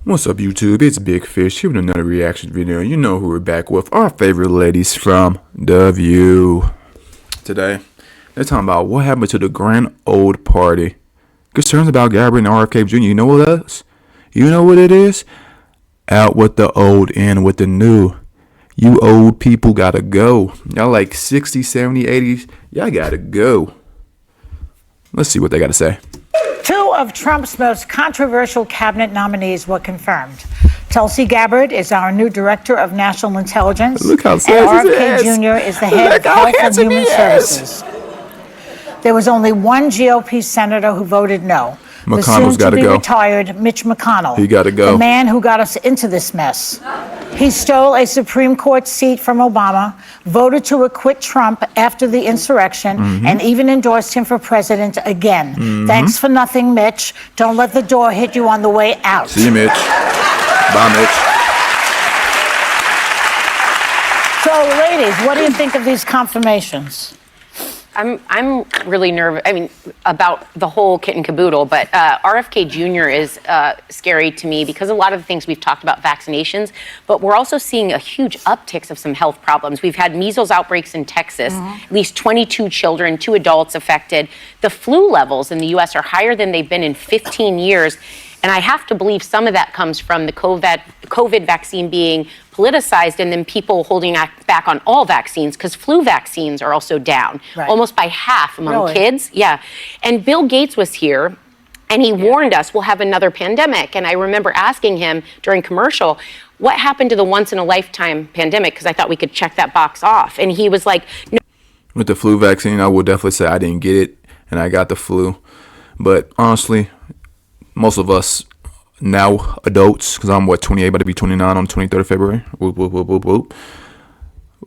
What's up, YouTube? It's Big Fish here with another reaction video. You know who we're back with, our favorite ladies from The View. Today, they're talking about what happened to the grand old party. Concerns about Gabbard and RFK Jr. You know what it is? You know what it is? Out with the old, in with the new. You old people gotta go. Y'all like 60s, 70s, 80s. Y'all gotta go. Let's see what they gotta say. Two of Trump's most controversial cabinet nominees were confirmed. Tulsi Gabbard is our new director of national intelligence. Look how and sad RFK Jr. is the head of Health and Human Services. There was only one GOP senator who voted no. McConnell's got to go. Retired Mitch McConnell. He got to go. The man who got us into this mess. He stole a Supreme Court seat from Obama, voted to acquit Trump after the insurrection, and even endorsed him for president again. Thanks for nothing, Mitch. Don't let the door hit you on the way out. See you, Mitch. Bye, Mitch. So, ladies, what do you think of these confirmations? I'm really nervous. I mean, about the whole kit and caboodle, but RFK Jr. is scary to me because a lot of the things we've talked about vaccinations, but we're also seeing a huge upticks of some health problems. We've had measles outbreaks in Texas, at least 22 children, 2 adults affected. The flu levels in the U.S. are higher than they've been in 15 years. And I have to believe some of that comes from the COVID vaccine being politicized and then people holding back on all vaccines because flu vaccines are also down almost by half among kids. Yeah. And Bill Gates was here and he warned us we'll have another pandemic. And I remember asking him during commercial, what happened to the once in a lifetime pandemic? Because I thought we could check that box off. And he was like, no. With the flu vaccine, I would definitely say I didn't get it and I got the flu. But honestly, most of us now adults, because I'm 28, about to be 29 on the 23rd of February. Whoop, whoop, whoop, whoop, whoop.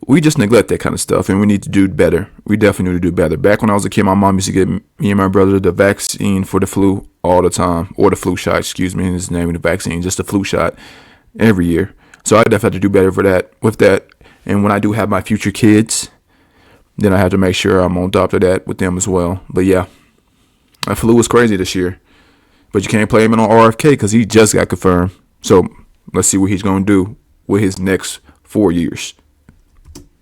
We just neglect that kind of stuff, and we need to do better. We definitely need to do better. Back when I was a kid, my mom used to get me and my brother the vaccine for the flu all the time, or the flu shot, excuse me, is the name of the vaccine, just the flu shot every year. So I definitely have to do better for that, with that. And when I do have my future kids, then I have to make sure I'm on top of that with them as well. But yeah, the flu was crazy this year. But you can't play him on RFK because he just got confirmed. So let's see what he's going to do with his next 4 years.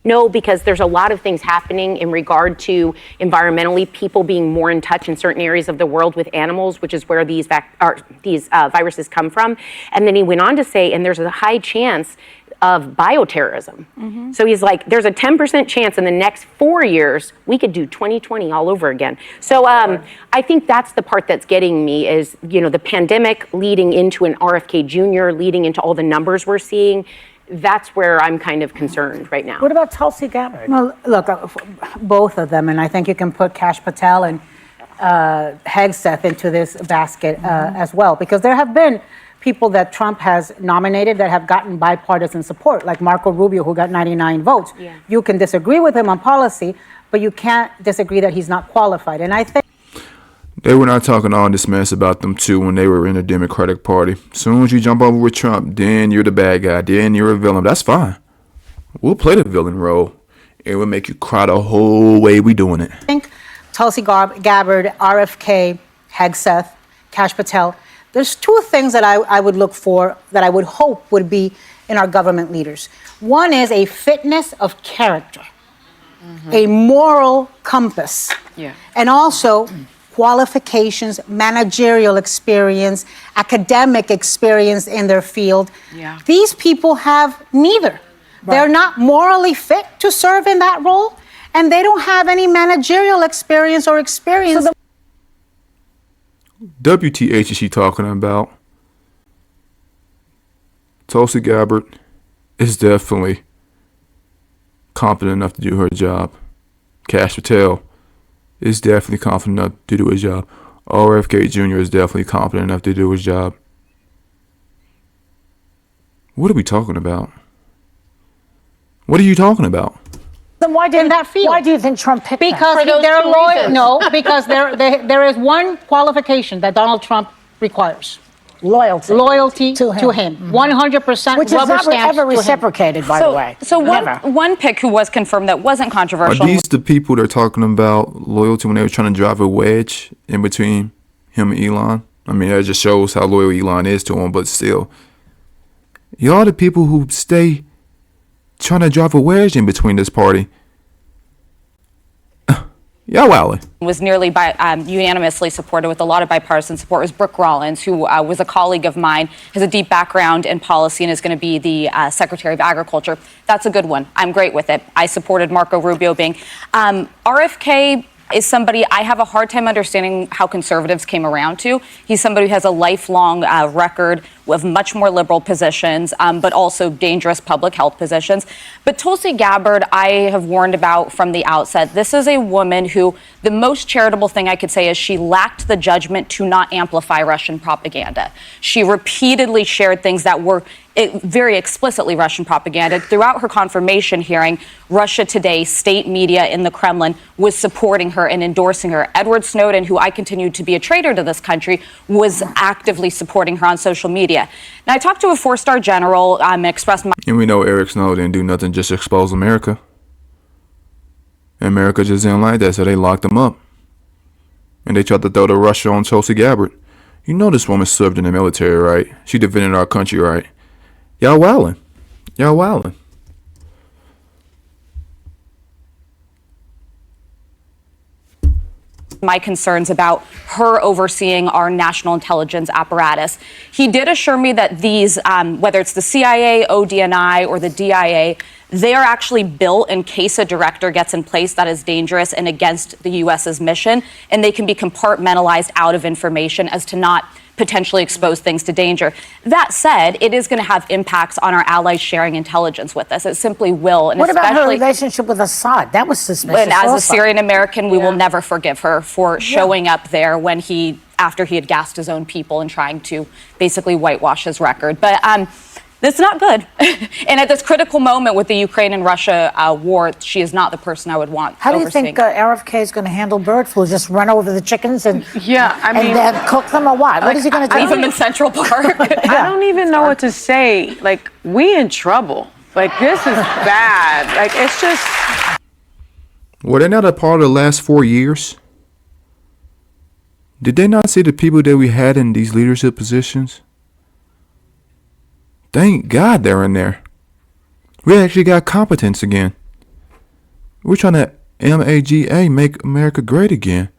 No, because there's a lot of things happening in regard to environmentally, people being more in touch in certain areas of the world with animals, which is where these viruses come from. And then he went on to say, and there's a high chance of bioterrorism. So he's like, there's a 10% chance in the next 4 years we could do 2020 all over again. So I think that's the part that's getting me is, you know, the pandemic leading into an RFK Jr., leading into all the numbers we're seeing. That's where I'm kind of concerned right now. What about Tulsi Gabbard? Well, look, both of them, and I think you can put Kash Patel and Hegseth into this basket as well, because there have been people that Trump has nominated that have gotten bipartisan support, like Marco Rubio, who got 99 votes. You can disagree with him on policy, but you can't disagree that he's not qualified. And I think they were not talking all this mess about them too when they were in the Democratic Party. As soon as you jump over with Trump, then you're the bad guy, then you're a villain. That's fine. We'll play the villain role. It will make you cry the whole way we doing it. I think Tulsi Gabbard, RFK, Hegseth, Kash Patel, there's 2 things that I would look for that I would hope would be in our government leaders. One is a fitness of character, a moral compass, and also qualifications, managerial experience, academic experience in their field. These people have neither. They're not morally fit to serve in that role, and they don't have any managerial experience or experience. So WTH is she talking about? Tulsi Gabbard is definitely confident enough to do her job. Kash Patel is definitely confident enough to do his job. RFK Jr. is definitely confident enough to do his job. What are we talking about? What are you talking about? Then why do you think Trump picked them? Because they're loyal. No, because there is one qualification that Donald Trump requires. Loyalty to him. 100%. Which is not ever reciprocated, by the way. So one pick who was confirmed that wasn't controversial. Are these the people they're talking about loyalty when they were trying to drive a wedge in between him and Elon? I mean, that just shows how loyal Elon is to him. But still, y'all the people who stay trying to drive a wedge in between this party. Y'all wildin'. Was nearly unanimously supported with a lot of bipartisan support was Brooke Rollins, who was a colleague of mine, has a deep background in policy and is going to be the Secretary of Agriculture. That's a good one. I'm great with it. I supported Marco Rubio being. RFK is somebody I have a hard time understanding how conservatives came around to. He's somebody who has a lifelong record of much more liberal positions, but also dangerous public health positions. But Tulsi Gabbard, I have warned about from the outset. This is a woman who, the most charitable thing I could say is she lacked the judgment to not amplify Russian propaganda. She repeatedly shared things that were very explicitly Russian propaganda. Throughout her confirmation hearing, Russia Today, state media in the Kremlin, was supporting her and endorsing her. Edward Snowden, who I continued to be a traitor to this country, was actively supporting her on social media. Now, I talked to a 4-star general and expressed my... And we know Eric Snowden didn't do nothing, just expose America. And America just didn't like that, so they locked him up. And they tried to throw the Russia on Tulsi Gabbard. You know this woman served in the military, right? She defended our country, right? Y'all wildin'. Y'all wildin'. My concerns about her overseeing our national intelligence apparatus. He did assure me that these, whether it's the CIA, ODNI, or the DIA, they are actually built in case a director gets in place that is dangerous and against the U.S.'s mission, and they can be compartmentalized out of information as to not potentially expose things to danger. That said, it is going to have impacts on our allies sharing intelligence with us. It simply will. And what about her relationship with Assad? That was suspicious. And as also. a Syrian American, we will never forgive her for showing up there when after he had gassed his own people and trying to basically whitewash his record. But that's not good. And at this critical moment with the Ukraine and Russia war, she is not the person I would want. How do you think RFK is going to handle bird flu? Just run over the chickens and cook them, or what? What is he going to do? Leave them in Central Park. I don't even know what to say. Like, we in trouble. Like, this is bad. Like, it's just... Were they not a part of the last 4 years? Did they not see the people that we had in these leadership positions? Thank God they're in there. We actually got competence again. We're trying to MAGA, make America great again.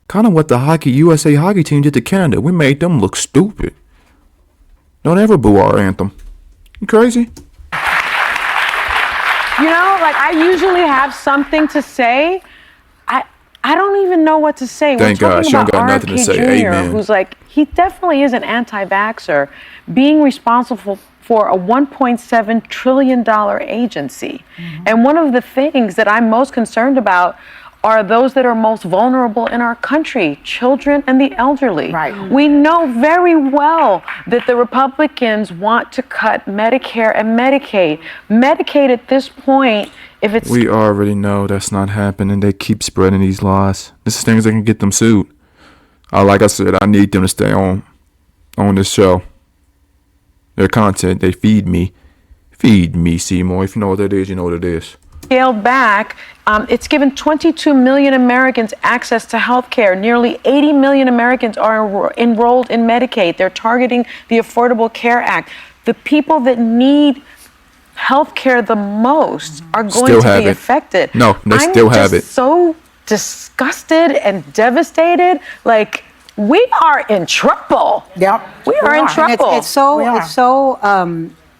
Kind of what the USA hockey team did to Canada. We made them look stupid. Don't ever boo our anthem. You crazy? You know, like, I usually have something to say. I don't even know what to say. Thank God, she don't got nothing to say. Jr., Amen. who's like, he definitely is an anti-vaxxer, being responsible for a $1.7 trillion agency. Mm-hmm. And one of the things that I'm most concerned about are those that are most vulnerable in our country, children and the elderly. Right. We know very well that the Republicans want to cut Medicare and Medicaid. Medicaid at this point, if it's... We already know that's not happening. They keep spreading these lies. This is things that can get them sued. Like I said, I need them to stay on this show. Their content, they feed me. Feed me, Seymour. If you know what that is, you know what it is. Scaled back, it's given 22 million Americans access to health care. Nearly 80 million Americans are enrolled in Medicaid. They're targeting the Affordable Care Act. The people that need health care the most are going to be affected. No, they still have it. I'm just so disgusted and devastated. Like, we are in trouble. Yep. We are in trouble. It's so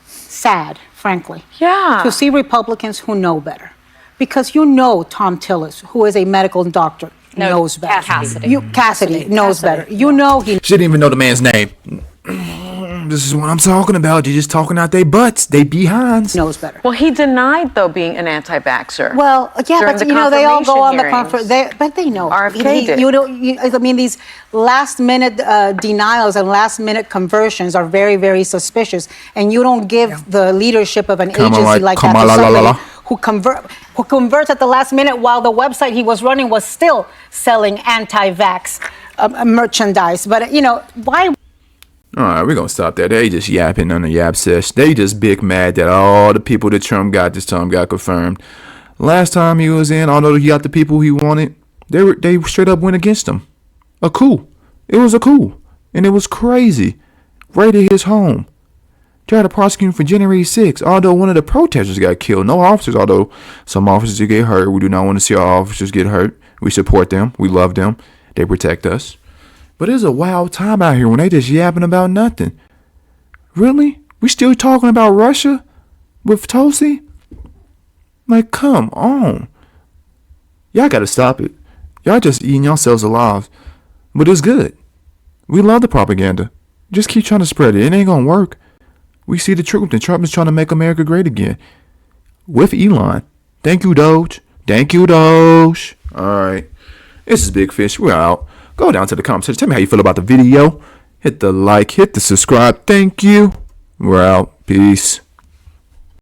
sad, frankly. Yeah. To see Republicans who know better. Because you know Tom Tillis, who is a medical doctor, knows better. Cassidy knows better. You know he... She didn't even know the man's name. This is what I'm talking about. You're just talking out their butts. They behinds. knows better. Well, he denied, though, being an anti-vaxxer. Well, yeah, during but the you know, they all go on the confirmation conference, but they know. RFK did. I mean, these last-minute denials and last-minute conversions are very, very suspicious. And you don't give the leadership of an agency like that to somebody who converts at the last minute while the website he was running was still selling anti-vax merchandise. But, you know, why... All right, we're going to stop there. They just yapping on the yap sesh. They just big mad that all the people that Trump got this time got confirmed. Last time he was in, although he got the people he wanted, they straight up went against him. A coup. It was a coup. And it was crazy. Raided his home. Tried to prosecute him for January 6th, although one of the protesters got killed. No officers, although some officers did get hurt. We do not want to see our officers get hurt. We support them. We love them. They protect us. But it's a wild time out here when they just yapping about nothing. Really? We still talking about Russia with Tulsi? Like, come on. Y'all gotta stop it. Y'all just eating yourselves alive. But it's good. We love the propaganda. Just keep trying to spread it. It ain't gonna work. We see the truth, and Trump is trying to make America great again. With Elon. Thank you, Doge. Thank you, Doge. Alright. This is Big Fish. We're out. Go down to the comment section. Tell me how you feel about the video. Hit the like. Hit the subscribe. Thank you. We're out. Peace.